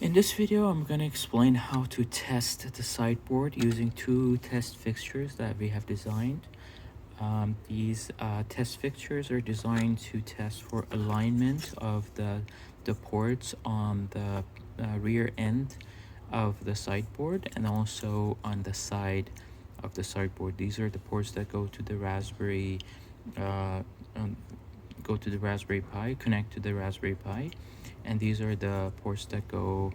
In this video, I'm going to explain how to test the sideboard using two test fixtures that we have designed. These test fixtures are designed to test for alignment of the ports on the rear end of the sideboard and also on the side of the sideboard. These are the ports that go to the Raspberry Pi, connect to the Raspberry Pi, and these are the ports that go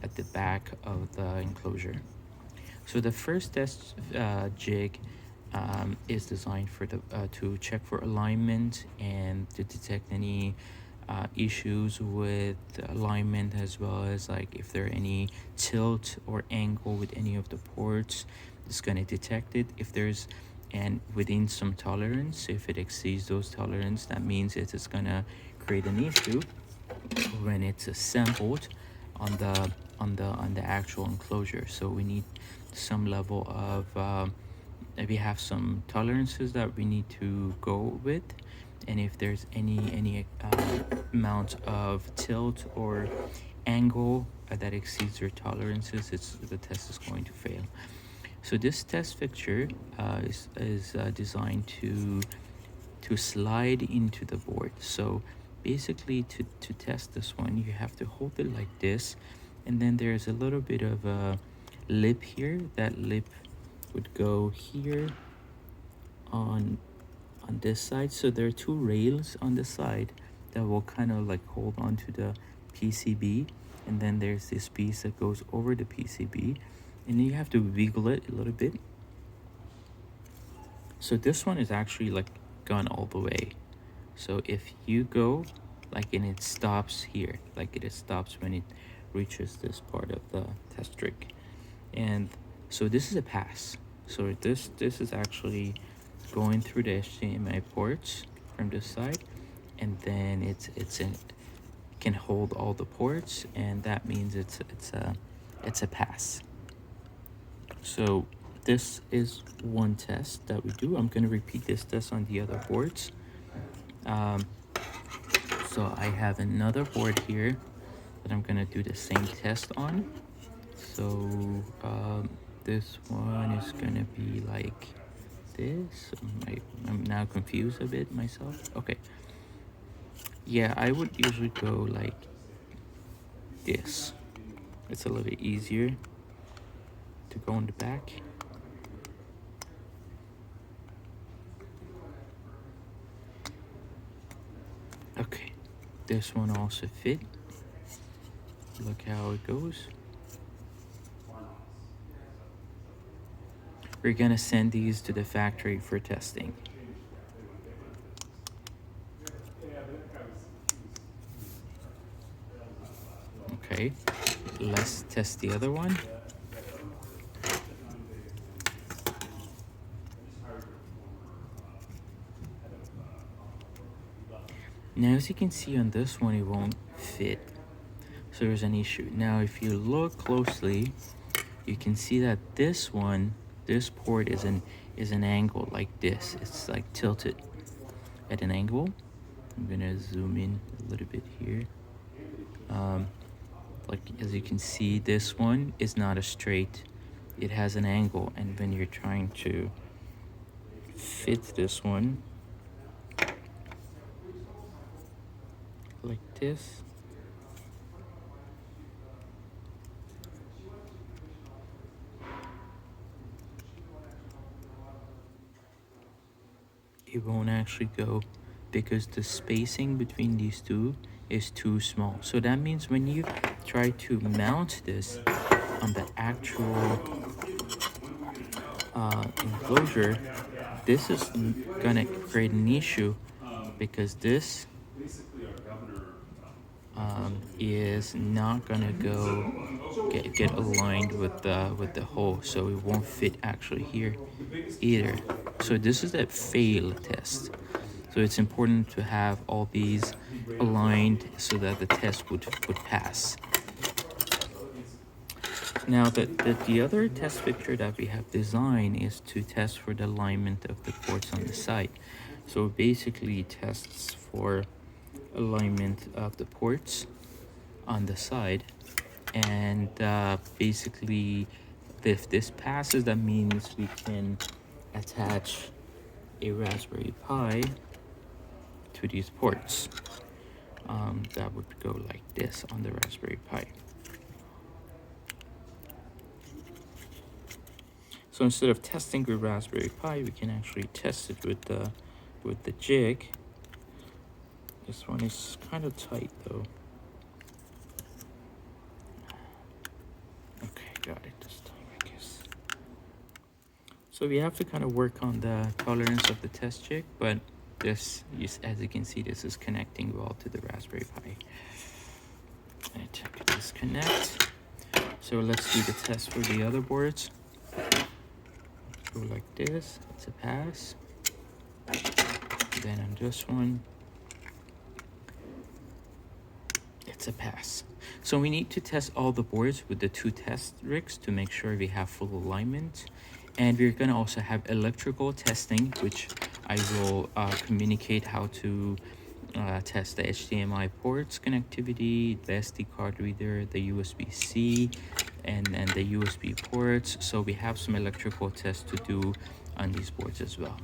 at the back of the enclosure. So the first test jig is designed for to check for alignment and to detect any issues with alignment, as well as like if there are any tilt or angle with any of the ports. It's going to detect it. If there's and within some tolerance, if it exceeds those tolerance, that means it is going to create an issue when it's assembled on the actual enclosure. So we need some level of we have some tolerances that we need to go with, and if there's any amount of tilt or angle that exceeds your tolerances, the test is going to fail. So this test fixture is designed to slide into the board. So basically, to test this one, you have to hold it like this, and then there's a little bit of a lip here. That lip would go here on this side. So there are two rails on the side that will kind of like hold onto the PCB, and then there's this piece that goes over the PCB, and you have to wiggle it a little bit. So this one is actually like gone all the way. So if you go like, and it stops here, like it stops when it reaches this part of the test rig. And so this is a pass. So this is actually going through the HDMI ports from this side, and then it can hold all the ports, and that means it's a pass. So this is one test that we do. I'm going to repeat this test on the other boards. So I have another board here that I'm going to do the same test on. So this one is going to be like this. I'm now confused a bit myself. Okay. Yeah, I would usually go like this. It's a little bit easier to go in the back. Okay, this one also fit. Look how it goes. We're gonna send these to the factory for testing. Okay, let's test the other one. Now, as you can see on this one, it won't fit. So there's an issue. Now, if you look closely, you can see that this one, this port is an angle like this. It's like tilted at an angle. I'm gonna zoom in a little bit here. Like as you can see, this one is not a straight. It has an angle, and when you're trying to fit this one like this, it won't actually go because the spacing between these two is too small. So that means when you try to mount this on the actual enclosure, this is gonna create an issue because this is not gonna get aligned with the hole, so it won't fit actually here either. So this is a fail test. So it's important to have all these aligned so that the test would pass. Now the other test fixture that we have designed is to test for the alignment of the ports on the side. So it basically tests for alignment of the ports on the side. And basically, if this passes, that means we can attach a Raspberry Pi to these ports. That would go like this on the Raspberry Pi. So instead of testing with Raspberry Pi, we can actually test it with the jig. This one is kind of tight though. Okay, got it this time, I guess. So we have to kind of work on the tolerance of the test jig, but this is, as you can see, this is connecting well to the Raspberry Pi. I took disconnect. So let's do the test for the other boards. Go like this, it's a pass. Then on this one, it's a pass. So we need to test all the boards with the 2 test rigs to make sure we have full alignment. And we're gonna also have electrical testing, which I will communicate how to test the HDMI ports connectivity, the SD card reader, the USB-C, and the USB ports. So we have some electrical tests to do on these boards as well.